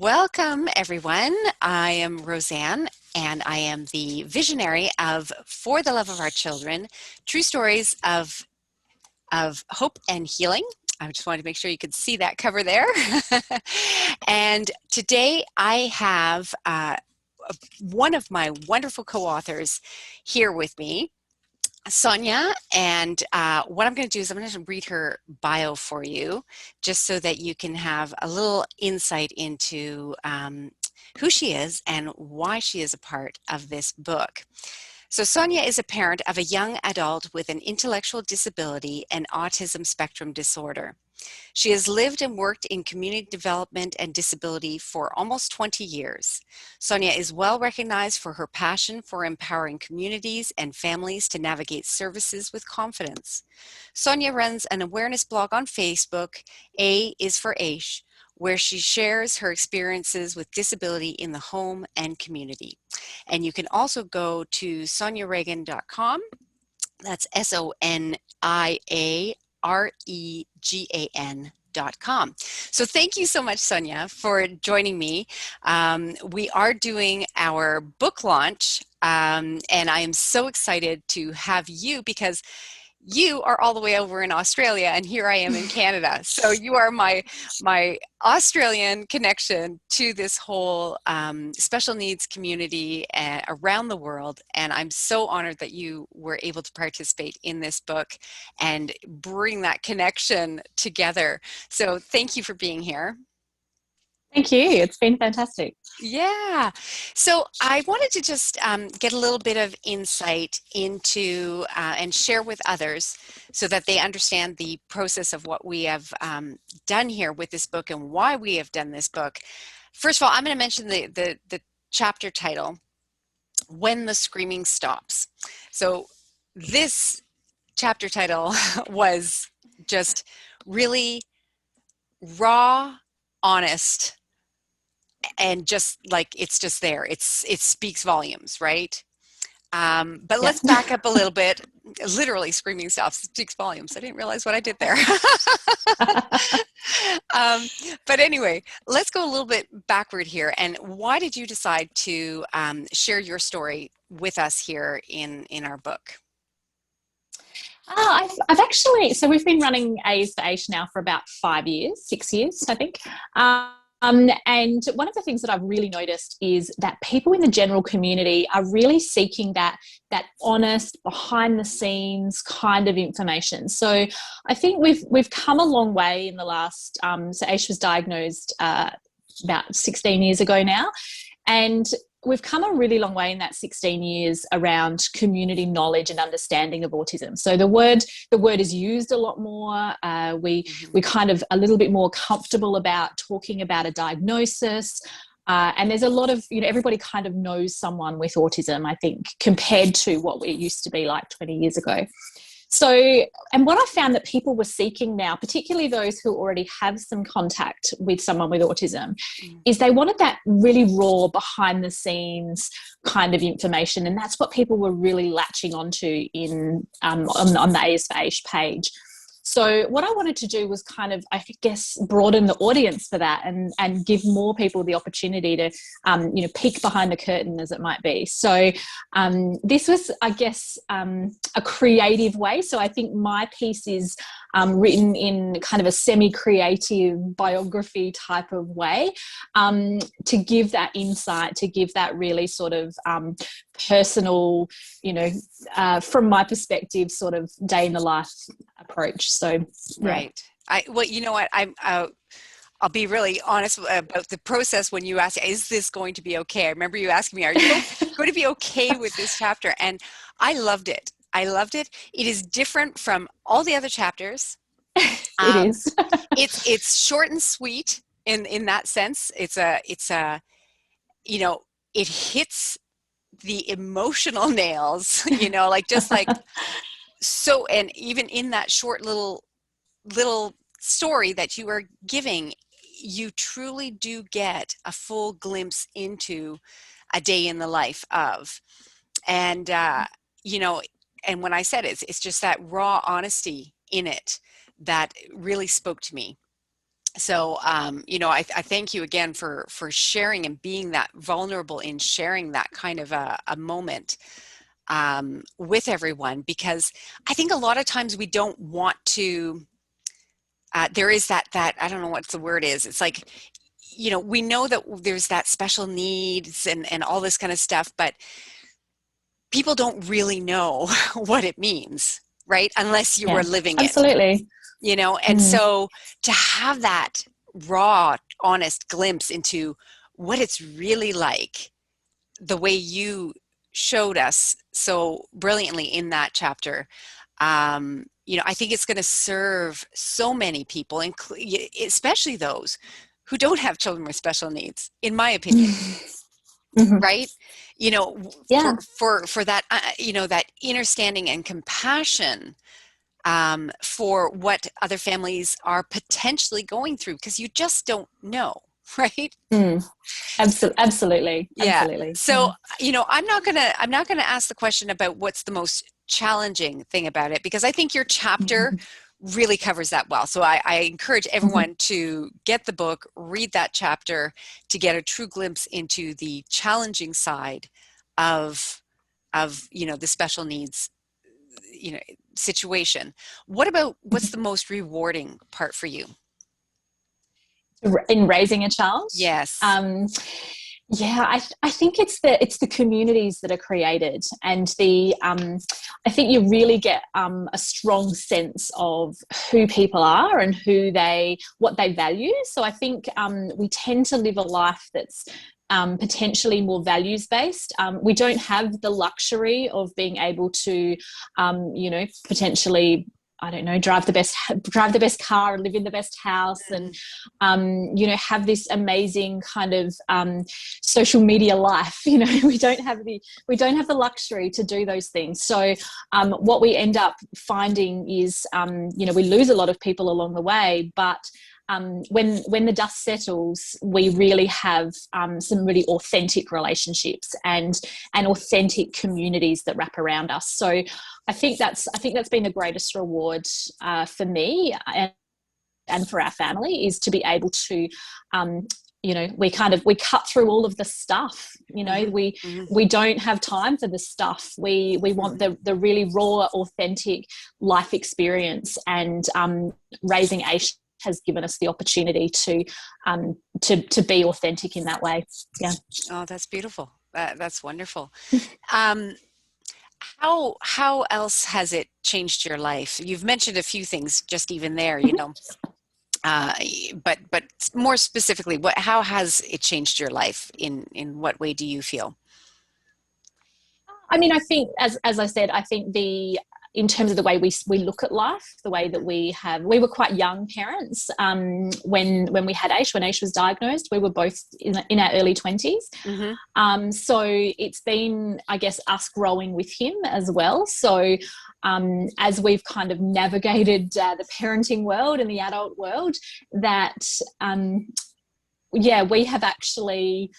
Welcome, everyone. I am Roseanne, and I am the visionary of For the Love of Our Children, True Stories of Hope and Healing. I just wanted to make sure you could see that cover there. And today I have one of my wonderful co-authors here with me, Sonia, and what I'm going to do is I'm going to read her bio for you, just so that you can have a little insight into who she is and why she is a part of this book. So Sonia is a parent of a young adult with an intellectual disability and autism spectrum disorder. She has lived and worked in community development and disability for almost 20 years. Sonia is well recognized for her passion for empowering communities and families to navigate services with confidence. Sonia runs an awareness blog on Facebook, A is for Aish, where she shares her experiences with disability in the home and community. And you can also go to soniaregan.com. That's SONIAREGAN.com. So thank you so much, Sonia, for joining me. We are doing our book launch, and I am so excited to have you because you are all the way over in Australia, and here I am in Canada. So you are my Australian connection to this whole special needs community around the world. And I'm so honored that you were able to participate in this book and bring that connection together. So thank you for being here. Thank you. It's been fantastic. Yeah. So I wanted to just get a little bit of insight into and share with others so that they understand the process of what we have done here with this book and why we have done this book. First of all, I'm going to mention the chapter title, When the Screaming Stops. So this chapter title was just really raw, honest, and just like it's just there. It speaks volumes, right? But Yep. let's back up a little bit. Literally, screaming stops speaks volumes. I didn't realize what I did there. um, but anyway, let's go a little bit backward here. And why did you decide to share your story with us here in our book? I've actually, so we've been running A's for Aish now for about 5 years, 6 years, I think. And one of the things that I've really noticed is that people in the general community are really seeking that honest, behind the scenes kind of information. So I think we've come a long way in the last. So Aish was diagnosed about 16 years ago now, and we've come a really long way in that 16 years around community knowledge and understanding of autism. So the word is used a lot more. We kind of a little bit more comfortable about talking about a diagnosis. And there's a lot of, everybody kind of knows someone with autism, I think, compared to what it used to be like 20 years ago. So, and what I found that people were seeking now, particularly those who already have some contact with someone with autism, is they wanted that really raw, behind the scenes kind of information. And that's what people were really latching onto on the AS for Aish page. So what I wanted to do was kind of, I guess, broaden the audience for that and give more people the opportunity to, peek behind the curtain, as it might be. So this was, I guess, a creative way. So I think my piece is written in kind of a semi-creative biography type of way, to give that insight, to give that really sort of personal, from my perspective, sort of day in the life approach. So yeah. Right. Well, you know what? I'll be really honest about the process when you asked, is this going to be okay? I remember you asking me, are you going to be okay with this chapter? And I loved it. I loved it. It is different from all the other chapters. It is. It's short and sweet in that sense. It's a it hits the emotional nails, like just like so. And even in that short little story that you are giving, you truly do get a full glimpse into a day in the life of, and and when I said it's just that raw honesty in it that really spoke to me. So, I thank you again for sharing and being that vulnerable in sharing that kind of a moment with everyone, because I think a lot of times we don't want to. There is that I don't know what the word is. It's like, we know that there's that special needs and all this kind of stuff, but people don't really know what it means, right? Unless you were Yeah, living it, absolutely. and Mm. so to have that raw, honest glimpse into what it's really like, the way you showed us so brilliantly in that chapter, I think it's going to serve so many people, especially those who don't have children with special needs, in my opinion, Mhm. right? Yeah. For that, that understanding and compassion for what other families are potentially going through, because you just don't know, right? Mm. Absolutely. Yeah. Absolutely. So, I'm not gonna ask the question about what's the most challenging thing about it, because I think your chapter Mhm. really covers that well. So I encourage Mhm. everyone to get the book, read that chapter, to get a true glimpse into the challenging side of the special needs you know situation. What about what's the most rewarding part for you? In raising a child. Yes. Um, yeah, I think it's the communities that are created, and I think you really get a strong sense of who people are and what they value. So I think we tend to live a life that's potentially more values based. We don't have the luxury of being able to, potentially, I don't know, drive the best car and live in the best house, and Mhm. have this amazing kind of social media life. We don't have the luxury to do those things. So what we end up finding is, we lose a lot of people along the way, but when the dust settles, we really have some really authentic relationships and authentic communities that wrap around us. So I think that's been the greatest reward for me and for our family, is to be able to we cut through all of the stuff. Mhm. we Mhm. we don't have time for the stuff. We want Mhm. the really raw, authentic life experience, and raising Aish has given us the opportunity to be authentic in that way. Yeah. Oh, that's beautiful. That's wonderful. Um, how else has it changed your life? You've mentioned a few things just even there, uh, but more specifically, how has it changed your life? In what way do you feel? I mean, I think, as I said, I think the in terms of the way we look at life, the way that we were quite young parents when we had Aish, when Aish was diagnosed. We were both in our early 20s. Hmm. So it's been, I guess, us growing with him as well. So as we've kind of navigated the parenting world and the adult world, that yeah, we have actually,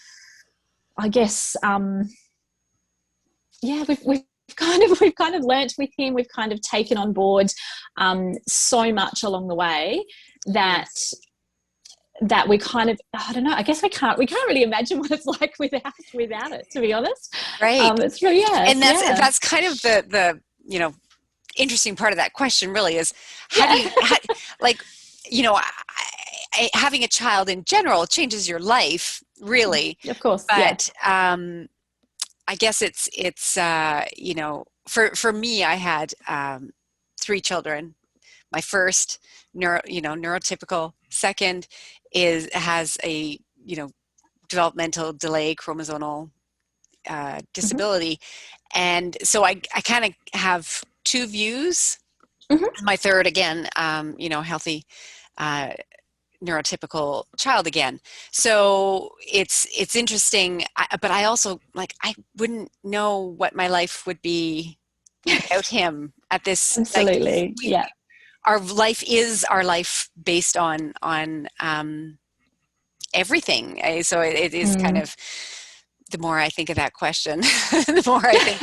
I guess, yeah, we've kind of learnt with him. We've kind of taken on board so much along the way that Yes. we kind of, I don't know, I guess we can't really imagine what it's like without it, to be honest. Right. It's really, yeah, And that's yeah, that's kind of the interesting part of that question, really, is how do yeah. you like having a child in general changes your life, really, Of course, yeah. but I guess it's for me, I had three children. My first neurotypical. Second has a developmental delay, chromosomal Hmm. disability, and so I kind of have two views. Hmm. My third, again, healthy uh, neurotypical child again. So it's interesting, but I also, like, I wouldn't know what my life would be without him at this, like, Absolutely, we yeah. our life is our life based on everything. So it is kind Mm. of, the more I think of that question, the more I think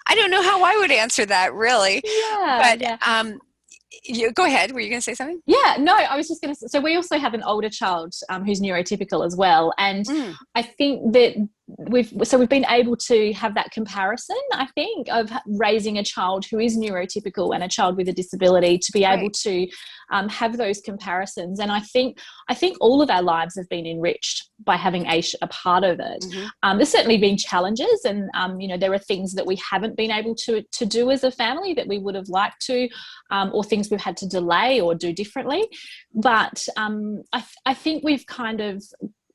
I don't know how I would answer that, really. Yeah, But yeah. Go ahead. Were you going to say something? Yeah, no, I was just going to. So we also have an older child who's neurotypical as well, and Mm, I think that we've been able to have that comparison. I think of raising a child who is neurotypical and a child with a disability to be able right. to have those comparisons. And I think all of our lives have been enriched by having Aish a part of it. Hmm. There's certainly been challenges, and there are things that we haven't been able to do as a family that we would have liked to, or things we've had to delay or do differently. But I think we've kind of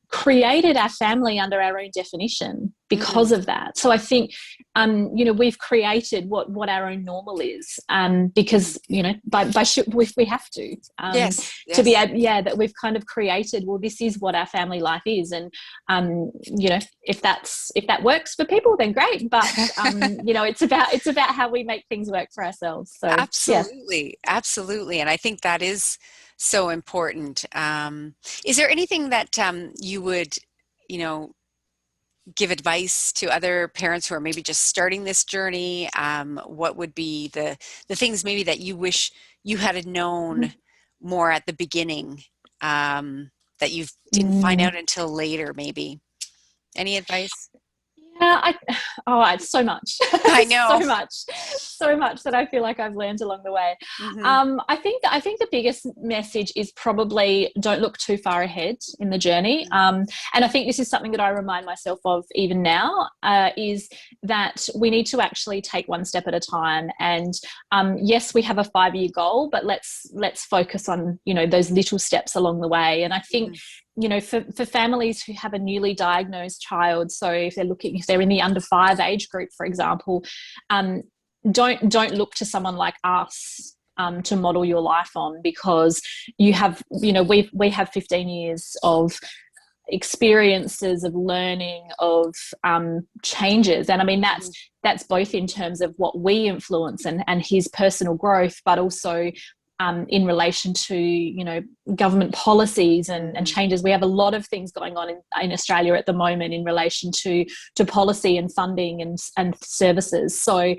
created our family under our own definition because Hmm. of that. So I think, we've created what our own normal is, because, we have Yes. to be Yes. able, yeah, that we've kind of created, well, this is what our family life is. And, if that works for people, then great. But, it's about how we make things work for ourselves. So, yeah. Absolutely. Absolutely. And I think that is so important. Is there anything that you would, you know, give advice to other parents who are maybe just starting this journey? What would be the things maybe that you wish you had known more at the beginning, that you didn't find Mm. out until later, maybe? Any advice? Yeah, it's so much, I so know. much, so much that I feel like I've learned along the way. Hmm. I think the biggest message is probably don't look too far ahead in the journey. And I think this is something that I remind myself of even now, is that we need to actually take one step at a time. And yes, we have a 5-year goal, but let's focus on those little steps along the way. And I think Hmm. for families who have a newly diagnosed child, so if they're in the under 5 age group, for example, um, don't look to someone like us to model your life on, because we have 15 years of experiences of learning, of changes. And I mean, Hmm. that's both in terms of what we influence and his personal growth, but also in relation to government policies and Hmm. changes. We have a lot of things going on in Australia at the moment in relation to policy and funding and services. So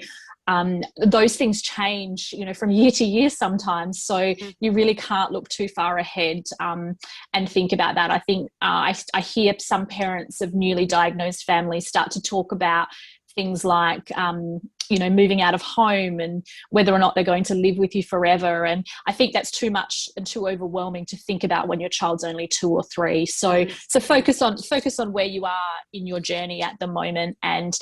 those things change, from year to year sometimes. So Hmm. you really can't look too far ahead and think about that. I think I hear some parents of newly diagnosed families start to talk about things like moving out of home and whether or not they're going to live with you forever. And I think that's too much and too overwhelming to think about when your child's only 2 or 3. So Hmm. focus on where you are in your journey at the moment, and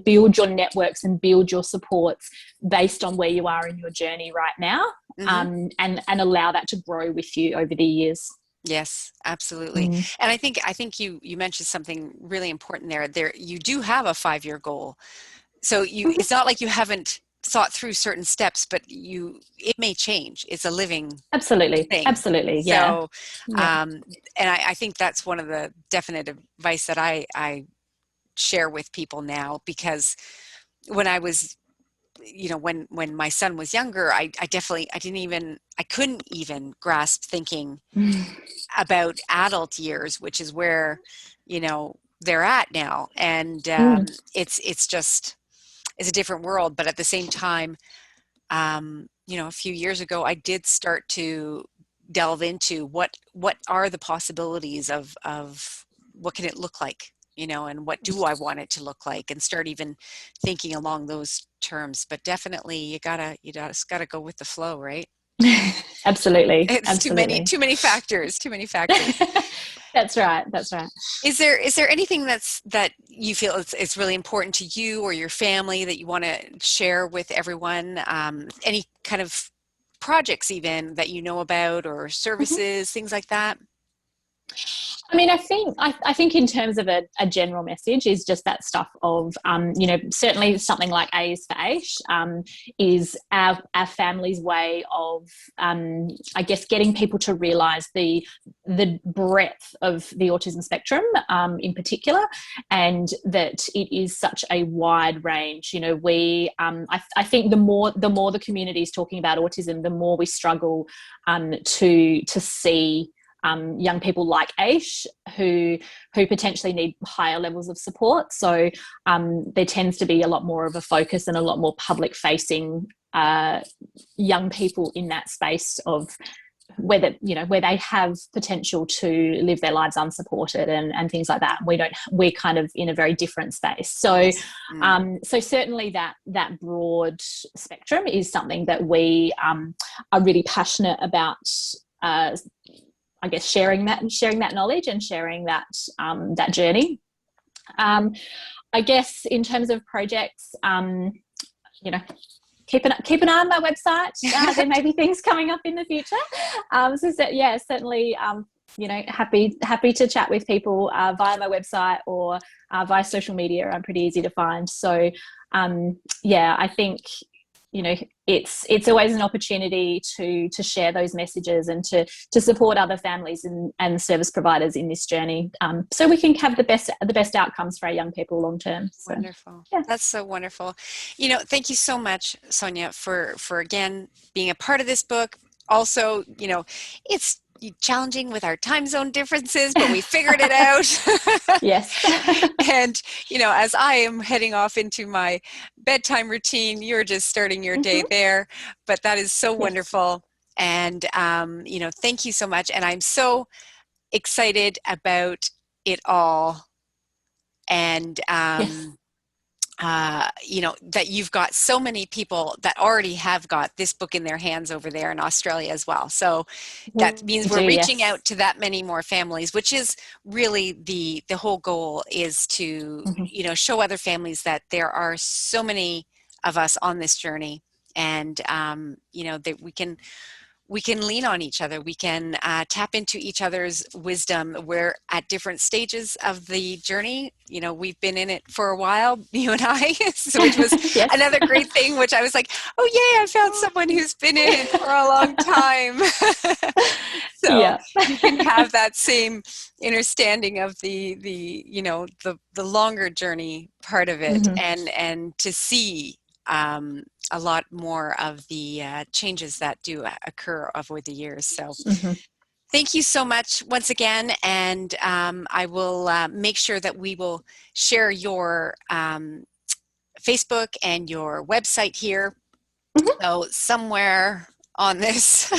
build your networks and build your supports based on where you are in your journey right now, Hmm. and allow that to grow with you over the years. Yes, absolutely. Mm. And I think you mentioned something really important there. There you do have a 5-year goal. So Mhm. it's not like you haven't thought through certain steps, but it may change. It's a living Absolutely, thing. absolutely, yeah, So, yeah. um, and I think that's one of the definite advice that I share with people now, because when I was, when my son was younger, I definitely, I couldn't even grasp thinking about adult years, which is where, they're at now. And Mm. it's just, it's a different world. But at the same time, a few years ago, I did start to delve into what are the possibilities of what can it look like, and what do I want it to look like, and start even thinking along those terms. But definitely, you just gotta go with the flow, right? Absolutely, It's absolutely. too many factors, too many factors. That's right. That's right. Is there anything that you feel it's really important to you or your family that you want to share with everyone? Any kind of projects even that you know about, or Mhm. services, things like that? I mean, I think in terms of a general message is just that stuff of, certainly something like A is for Aish, is our family's way of, I guess, getting people to realise the breadth of the autism spectrum, in particular, and that it is such a wide range. I think the more the community is talking about autism, the more we struggle to see young people like Aish who potentially need higher levels of support. So there tends to be a lot more of a focus and a lot more public facing young people in that space of whether, you know, where they have potential to live their lives unsupported and things like that. We're kind of in a very different space. So Yes. so certainly that broad spectrum is something that we are really passionate about, I guess sharing that knowledge and sharing that that journey. I guess in terms of projects, you know, keep an eye on my website. There may be things coming up in the future. Yeah, certainly, you know, happy to chat with people via my website or via social media. I'm pretty easy to find. So, yeah, I think, you know, it's always an opportunity to share those messages and to support other families and service providers in this journey, so we can have the best outcomes for our young people long term. So, Wonderful. yeah. That's so wonderful. You know, thank you so much, Sonia, for again being a part of this book. Also, you know, it's challenging with our time zone differences, but we figured it out. Yes. And, you know, as I am heading off into my bedtime routine, you're just starting your day there. But that is so wonderful. And, you know, thank you so much. And I'm so excited about it all. And, Yes. you know, that you've got so many people that already have got this book in their hands over there in Australia as well. So that means we're reaching out to that many more families, which is really the whole goal, is to, you know, show other families that there are so many of us on this journey, and, you know, that we can lean on each other. We can tap into each other's wisdom. We're at different stages of the journey. You know, we've been in it for a while, you and I, so which was Yes. another great thing, which I was like, oh yay, I found someone who's been in it for a long time. So yeah. you can have that same understanding of the you know, the longer journey part of it, and to see a lot more of the changes that do occur over the years. So thank you so much once again. And I will make sure that we will share your Facebook and your website here. So somewhere on this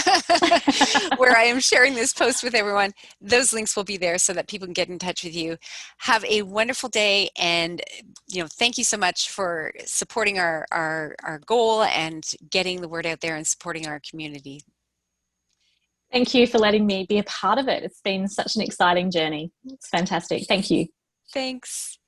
where I am sharing this post with everyone, those links will be there so that people can get in touch with you. Have a wonderful day, and, you know, thank you so much for supporting our goal and getting the word out there and supporting our community. Thank you for letting me be a part of it. It's been such an exciting journey. It's fantastic. Thank you. Thanks.